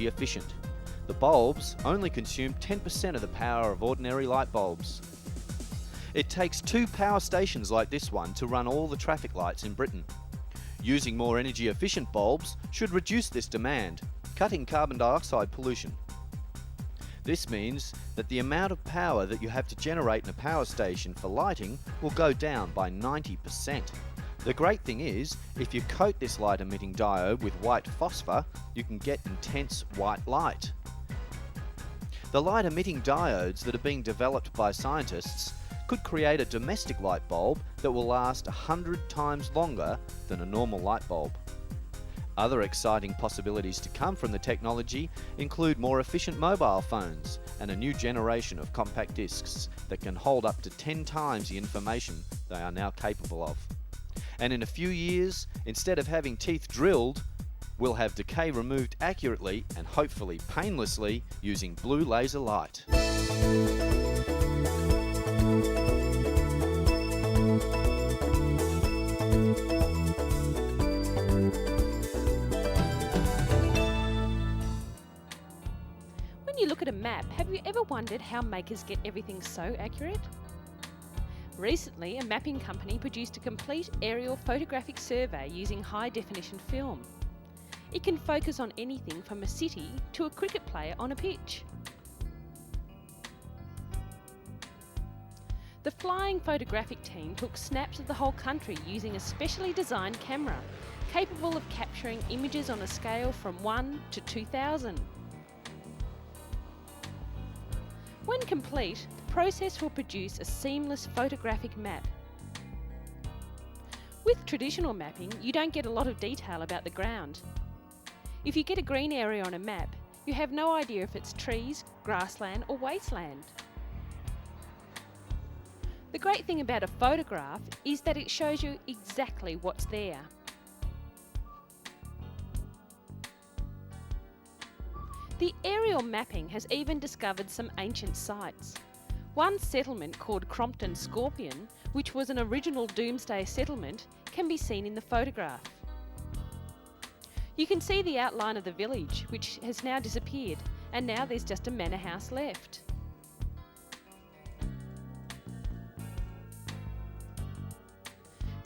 efficient. The bulbs only consume 10% of the power of ordinary light bulbs. It takes 2 power stations like this one to run all the traffic lights in Britain. Using more energy efficient bulbs should reduce this demand, cutting carbon dioxide pollution. This means that the amount of power that you have to generate in a power station for lighting will go down by 90%. The great thing is, if you coat this light emitting diode with white phosphor, you can get intense white light. The light emitting diodes that are being developed by scientists could create a domestic light bulb that will last 100 times longer than a normal light bulb. Other exciting possibilities to come from the technology include more efficient mobile phones and a new generation of compact discs that can hold up to 10 times the information they are now capable of. And in a few years, instead of having teeth drilled, we'll have decay removed accurately and hopefully painlessly using blue laser light. When you look at a map, have you ever wondered how makers get everything so accurate? Recently, a mapping company produced a complete aerial photographic survey using high-definition film. It can focus on anything from a city to a cricket player on a pitch. The flying photographic team took snaps of the whole country using a specially designed camera, capable of capturing images on a scale from 1 to 2000. When complete, the process will produce a seamless photographic map. With traditional mapping, you don't get a lot of detail about the ground. If you get a green area on a map, you have no idea if it's trees, grassland or wasteland. The great thing about a photograph is that it shows you exactly what's there. The aerial mapping has even discovered some ancient sites. One settlement called Crompton Scorpion, which was an original Domesday settlement, can be seen in the photograph. You can see the outline of the village, which has now disappeared, and now there's just a manor house left.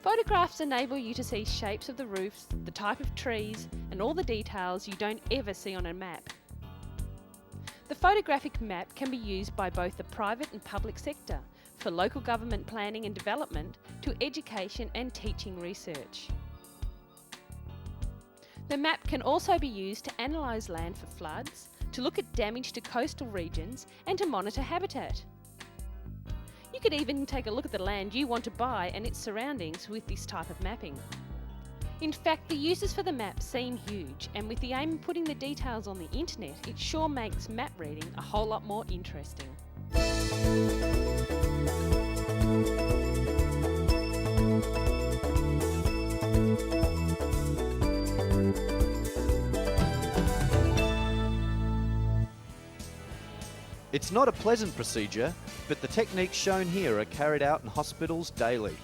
Photographs enable you to see shapes of the roofs, the type of trees, and all the details you don't ever see on a map. The photographic map can be used by both the private and public sector, for local government planning and development, to education and teaching research. The map can also be used to analyse land for floods, to look at damage to coastal regions, and to monitor habitat. You could even take a look at the land you want to buy and its surroundings with this type of mapping. In fact, the uses for the map seem huge, and with the aim of putting the details on the internet, it sure makes map reading a whole lot more interesting. It's not a pleasant procedure, but the techniques shown here are carried out in hospitals daily.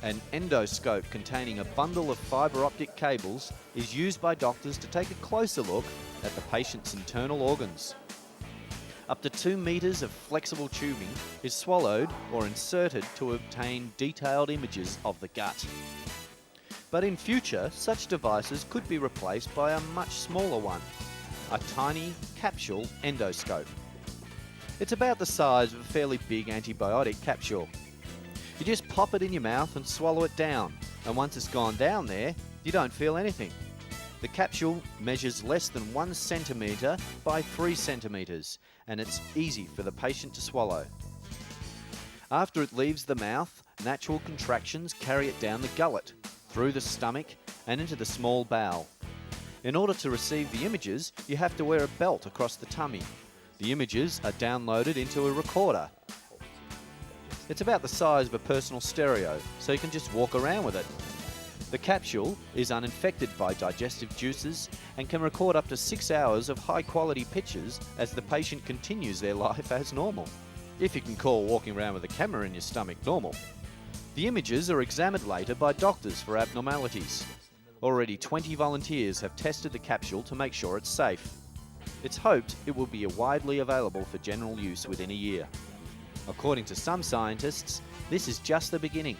An endoscope containing a bundle of fibre optic cables is used by doctors to take a closer look at the patient's internal organs. Up to 2 metres of flexible tubing is swallowed or inserted to obtain detailed images of the gut. But in future, such devices could be replaced by a much smaller one, a tiny capsule endoscope. It's about the size of a fairly big antibiotic capsule. You just pop it in your mouth and swallow it down, and once it's gone down there, you don't feel anything. The capsule measures less than 1 centimetre by 3 centimetres, and it's easy for the patient to swallow. After it leaves the mouth, natural contractions carry it down the gullet, through the stomach, and into the small bowel. In order to receive the images, you have to wear a belt across the tummy. The images are downloaded into a recorder. It's about the size of a personal stereo, so you can just walk around with it. The capsule is uninfected by digestive juices and can record up to 6 hours of high-quality pictures as the patient continues their life as normal, if you can call walking around with a camera in your stomach normal. The images are examined later by doctors for abnormalities. Already 20 volunteers have tested the capsule to make sure it's safe. It's hoped it will be widely available for general use within a year. According to some scientists, this is just the beginning.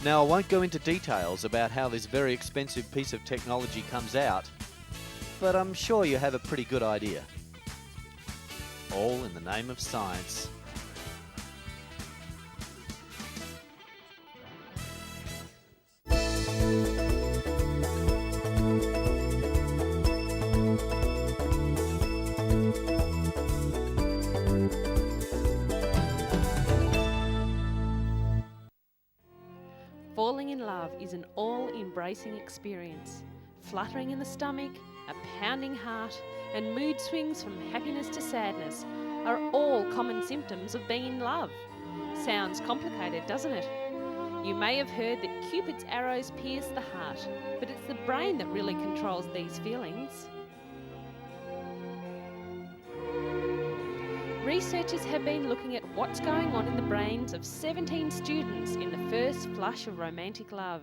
Now, I won't go into details about how this very expensive piece of technology comes out, but I'm sure you have a pretty good idea. All in the name of science. Falling in love is an all-embracing experience. Fluttering in the stomach, a pounding heart, and mood swings from happiness to sadness are all common symptoms of being in love. Sounds complicated, doesn't it? You may have heard that Cupid's arrows pierce the heart, but it's the brain that really controls these feelings. Researchers have been looking at what's going on in the brains of 17 students in the first flush of romantic love.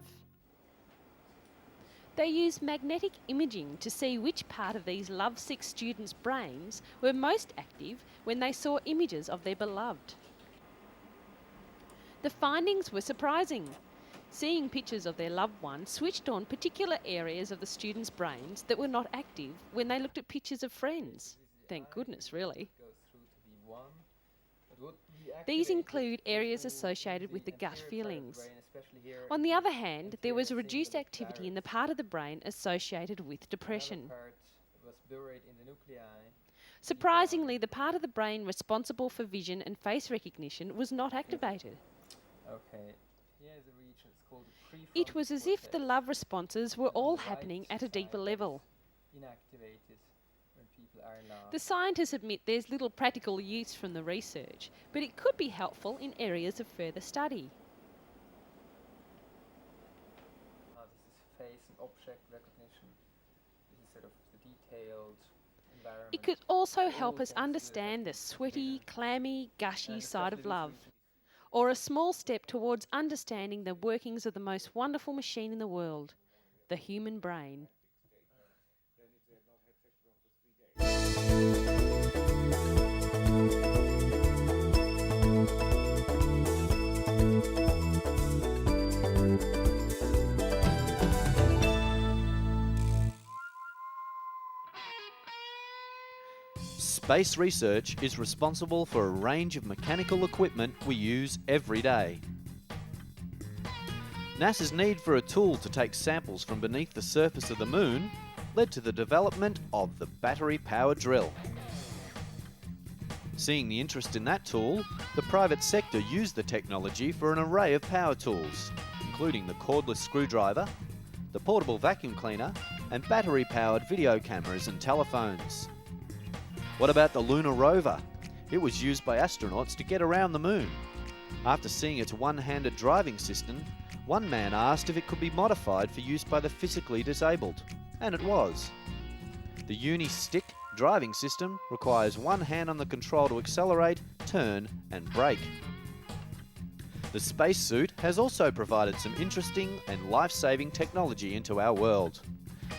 They used magnetic imaging to see which part of these lovesick students' brains were most active when they saw images of their beloved. The findings were surprising. Seeing pictures of their loved one switched on particular areas of the students' brains that were not active when they looked at pictures of friends. Thank goodness, really. These include areas associated with the gut feelings. On the other hand, there was a reduced activity in the part of the brain associated with depression. Surprisingly, the part of the brain responsible for vision and face recognition was not activated. It was as if the love responses were all happening at a deeper level. The scientists admit there's little practical use from the research, but it could be helpful in areas of further study. This is face and object recognition. This is sort of the detailed environment. It could also help us understand the sweaty, clammy, gushy side of love, or a small step towards understanding the workings of the most wonderful machine in the world, the human brain. Space research is responsible for a range of mechanical equipment we use every day. NASA's need for a tool to take samples from beneath the surface of the Moon led to the development of the battery-powered drill. Seeing the interest in that tool, the private sector used the technology for an array of power tools, including the cordless screwdriver, the portable vacuum cleaner, and battery-powered video cameras and telephones. What about the lunar rover? It was used by astronauts to get around the Moon. After seeing its one-handed driving system, one man asked if it could be modified for use by the physically disabled, and it was. The uni-stick driving system requires one hand on the control to accelerate, turn, and brake. The spacesuit has also provided some interesting and life-saving technology into our world.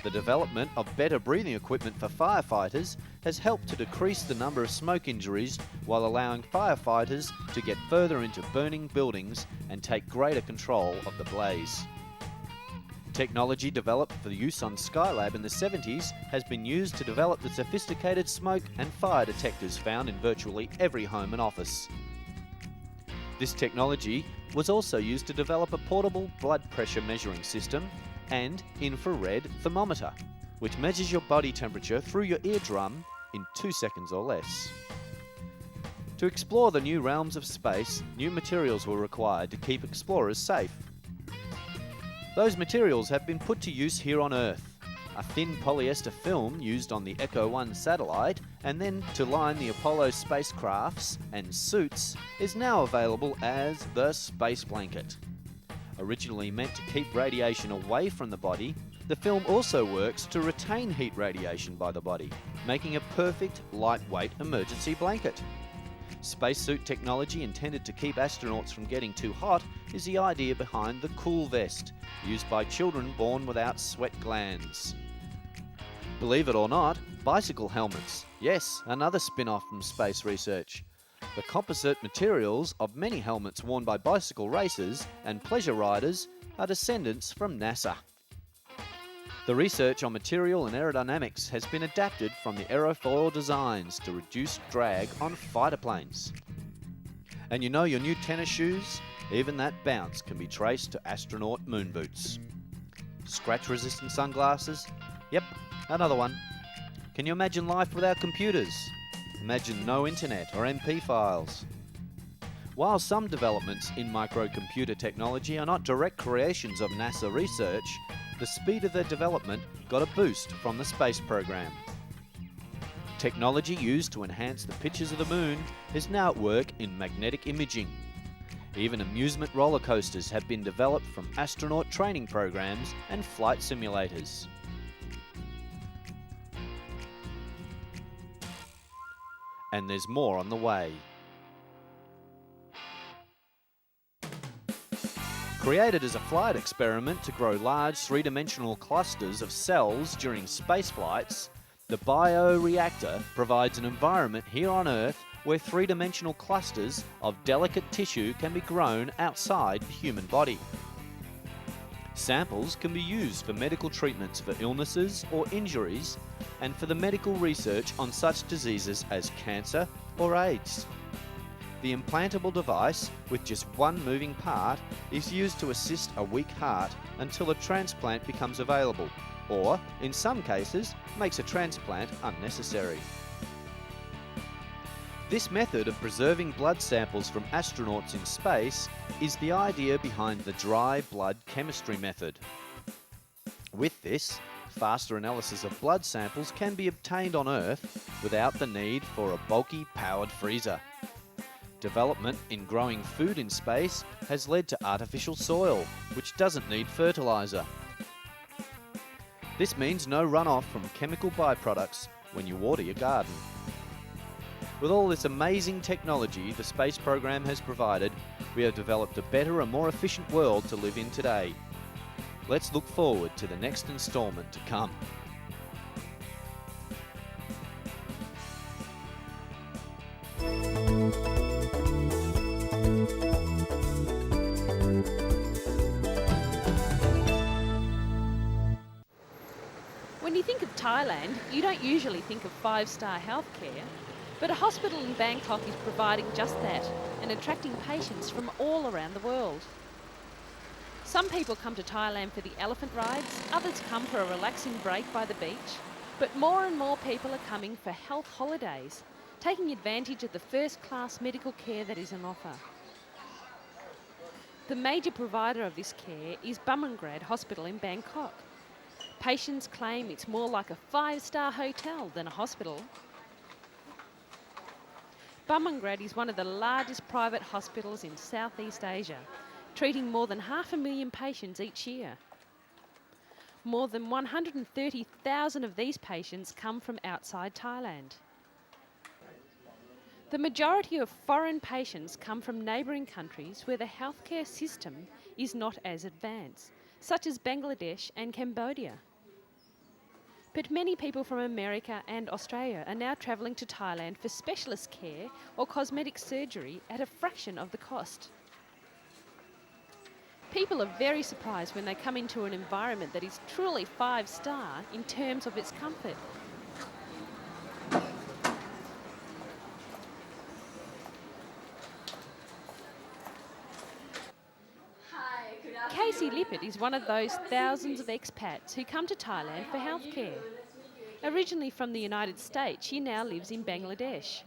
The development of better breathing equipment for firefighters has helped to decrease the number of smoke injuries while allowing firefighters to get further into burning buildings and take greater control of the blaze. Technology developed for use on Skylab in the 70s has been used to develop the sophisticated smoke and fire detectors found in virtually every home and office. This technology was also used to develop a portable blood pressure measuring system and infrared thermometer, which measures your body temperature through your eardrum in 2 seconds or less. To explore the new realms of space, new materials were required to keep explorers safe. Those materials have been put to use here on Earth. A thin polyester film used on the Echo 1 satellite and then to line the Apollo spacecrafts and suits is now available as the space blanket. Originally meant to keep radiation away from the body, the film also works to retain heat radiation by the body, making a perfect lightweight emergency blanket. Spacesuit technology intended to keep astronauts from getting too hot is the idea behind the cool vest, used by children born without sweat glands. Believe it or not, bicycle helmets. Yes, another spin-off from space research. The composite materials of many helmets worn by bicycle racers and pleasure riders are descendants from NASA. The research on material and aerodynamics has been adapted from the aerofoil designs to reduce drag on fighter planes. And you know your new tennis shoes? Even that bounce can be traced to astronaut moon boots. Scratch-resistant sunglasses? Yep, another one. Can you imagine life without computers? Imagine no internet or MP files. While some developments in microcomputer technology are not direct creations of NASA research, the speed of their development got a boost from the space program. Technology used to enhance the pictures of the moon is now at work in magnetic imaging. Even amusement roller coasters have been developed from astronaut training programs and flight simulators. And there's more on the way. Created as a flight experiment to grow large three-dimensional clusters of cells during space flights, the bioreactor provides an environment here on Earth where three-dimensional clusters of delicate tissue can be grown outside the human body. Samples can be used for medical treatments for illnesses or injuries and for the medical research on such diseases as cancer or AIDS. The implantable device, with just one moving part, is used to assist a weak heart until a transplant becomes available, or, in some cases, makes a transplant unnecessary. This method of preserving blood samples from astronauts in space is the idea behind the dry blood chemistry method. With this, faster analysis of blood samples can be obtained on Earth without the need for a bulky powered freezer. Development in growing food in space has led to artificial soil, which doesn't need fertilizer. This means no runoff from chemical byproducts when you water your garden. With all this amazing technology the space program has provided, we have developed a better and more efficient world to live in today. Let's look forward to the next installment to come. When you think of Thailand, you don't usually think of five-star healthcare, but a hospital in Bangkok is providing just that and attracting patients from all around the world. Some people come to Thailand for the elephant rides, others come for a relaxing break by the beach, but more and more people are coming for health holidays, taking advantage of the first-class medical care that is on offer. The major provider of this care is Bumrungrad Hospital in Bangkok. Patients claim it's more like a five-star hotel than a hospital. Bumrungrad is one of the largest private hospitals in Southeast Asia, treating more than 500,000 patients each year. More than 130,000 of these patients come from outside Thailand. The majority of foreign patients come from neighbouring countries where the healthcare system is not as advanced, such as Bangladesh and Cambodia. But many people from America and Australia are now travelling to Thailand for specialist care or cosmetic surgery at a fraction of the cost. People are very surprised when they come into an environment that is truly five-star in terms of its comfort. Casey Lippert is one of those thousands of expats who come to Thailand for healthcare. Originally from the United States, she now lives in Bangladesh.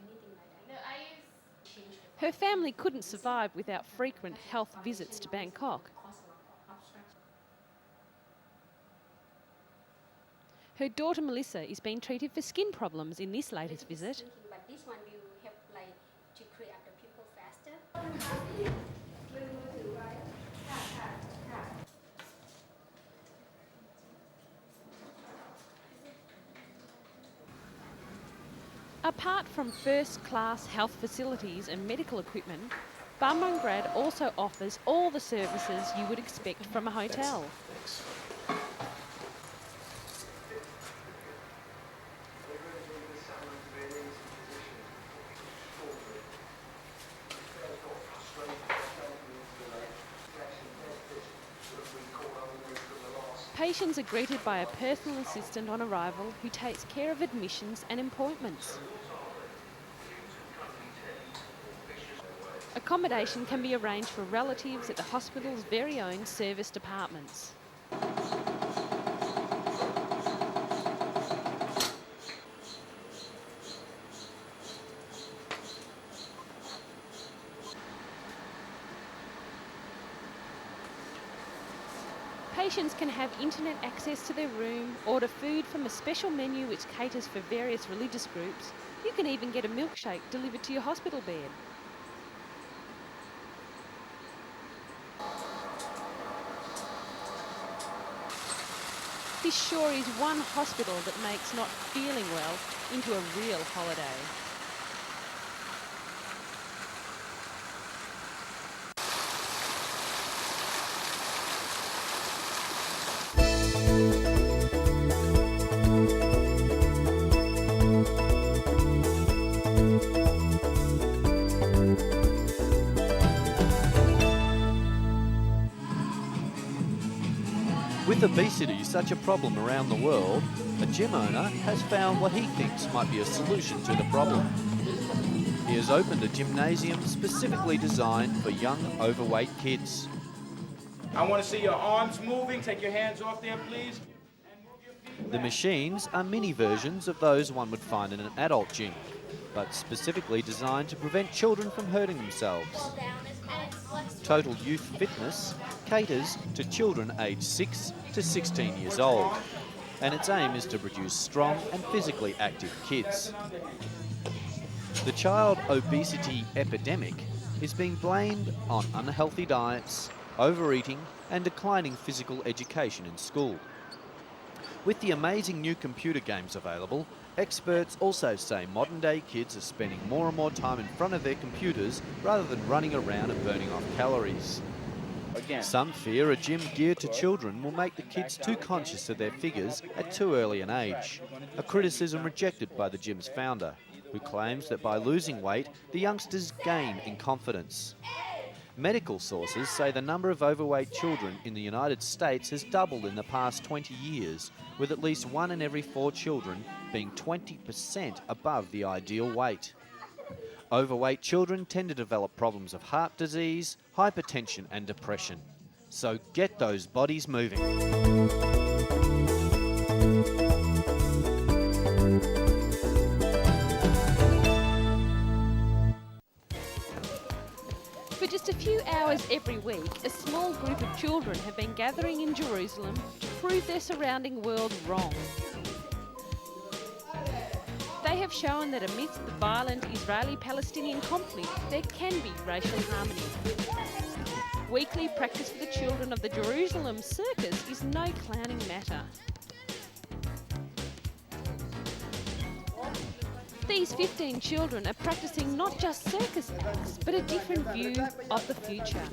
Her family couldn't survive without frequent health visits to Bangkok. Her daughter Melissa is being treated for skin problems in this latest visit. But this one will help to create the pimple faster. Apart from first-class health facilities and medical equipment, Bumrungrad also offers all the services you would expect from a hotel. Patients are greeted by a personal assistant on arrival who takes care of admissions and appointments. Accommodation can be arranged for relatives at the hospital's very own service departments. Patients can have internet access to their room, order food from a special menu which caters for various religious groups. You can even get a milkshake delivered to your hospital bed. This sure is one hospital that makes not feeling well into a real holiday. With obesity such a problem around the world, a gym owner has found what he thinks might be a solution to the problem. He has opened a gymnasium specifically designed for young, overweight kids. I want to see your arms moving. Take your hands off there, please. The machines are mini versions of those one would find in an adult gym, but specifically designed to prevent children from hurting themselves. Total Youth Fitness caters to children aged 6 to 16 years old, and its aim is to produce strong and physically active kids. The child obesity epidemic is being blamed on unhealthy diets, overeating, and declining physical education in school. With the amazing new computer games available, experts also say modern-day kids are spending more and more time in front of their computers rather than running around and burning off calories. Some fear a gym geared to children will make the kids too conscious of their figures at too early an age, a criticism rejected by the gym's founder, who claims that by losing weight, the youngsters gain in confidence. Medical sources say the number of overweight children in the United States has doubled in the past 20 years, with at least 1 in every 4 children being 20% above the ideal weight. Overweight children tend to develop problems of heart disease, hypertension and depression. So get those bodies moving. For just a few hours every week, a small group of children have been gathering in Jerusalem to prove their surrounding world wrong. They have shown that amidst the violent Israeli-Palestinian conflict, there can be racial harmony. Weekly practice for the children of the Jerusalem circus is no clowning matter. These 15 children are practicing not just circus acts, but a different view of the future.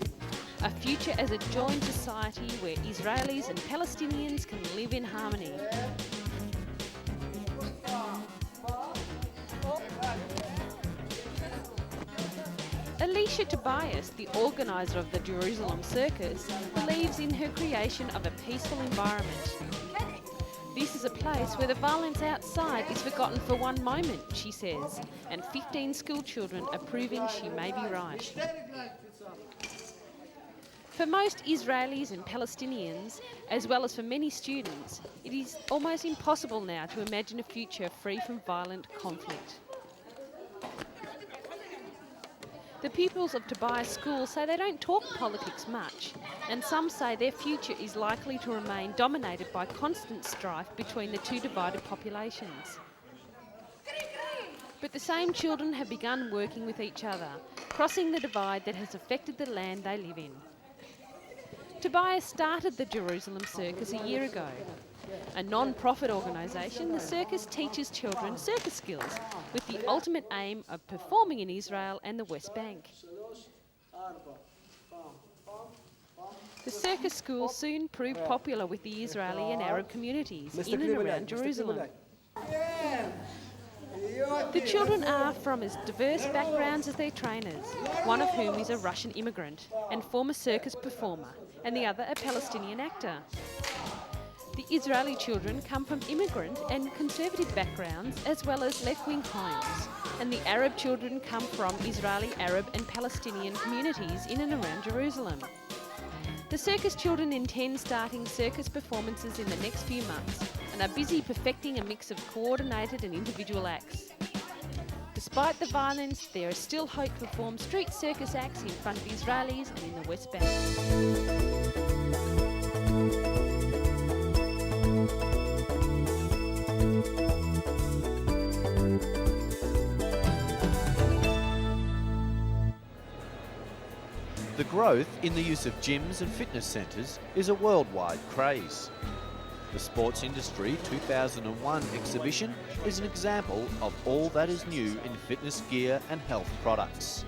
A future as a joined society where Israelis and Palestinians can live in harmony. Alicia Tobias, the organiser of the Jerusalem circus, believes in her creation of a peaceful environment. This is a place where the violence outside is forgotten for one moment, she says, and 15 school children are proving she may be right. For most Israelis and Palestinians, as well as for many students, it is almost impossible now to imagine a future free from violent conflict. The pupils of Tobias School say they don't talk politics much, and some say their future is likely to remain dominated by constant strife between the two divided populations. But the same children have begun working with each other, crossing the divide that has affected the land they live in. Tobias started the Jerusalem Circus a year ago. A non-profit organisation, the circus teaches children circus skills with the ultimate aim of performing in Israel and the West Bank. The circus school soon proved popular with the Israeli and Arab communities in and around Jerusalem. The children are from as diverse backgrounds as their trainers, one of whom is a Russian immigrant and former circus performer, and the other a Palestinian actor. The Israeli children come from immigrant and conservative backgrounds as well as left-wing homes, and the Arab children come from Israeli, Arab and Palestinian communities in and around Jerusalem. The circus children intend starting circus performances in the next few months and are busy perfecting a mix of coordinated and individual acts. Despite the violence, there is still hope to form street circus acts in front of Israelis and in the West Bank. The growth in the use of gyms and fitness centres is a worldwide craze. The Sports Industry 2001 exhibition is an example of all that is new in fitness gear and health products.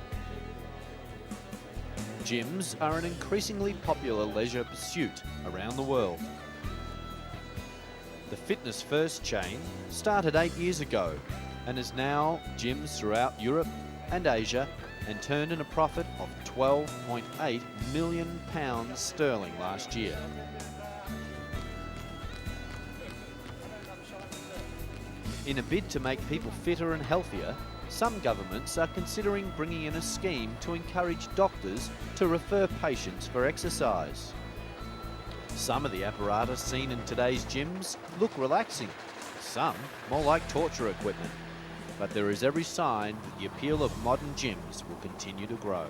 Gyms are an increasingly popular leisure pursuit around the world. The Fitness First chain started 8 years ago and is now gyms throughout Europe and Asia, and turned in a profit of £12.8 million sterling last year. In a bid to make people fitter and healthier, some governments are considering bringing in a scheme to encourage doctors to refer patients for exercise. Some of the apparatus seen in today's gyms look relaxing, some more like torture equipment. But there is every sign that the appeal of modern gyms will continue to grow.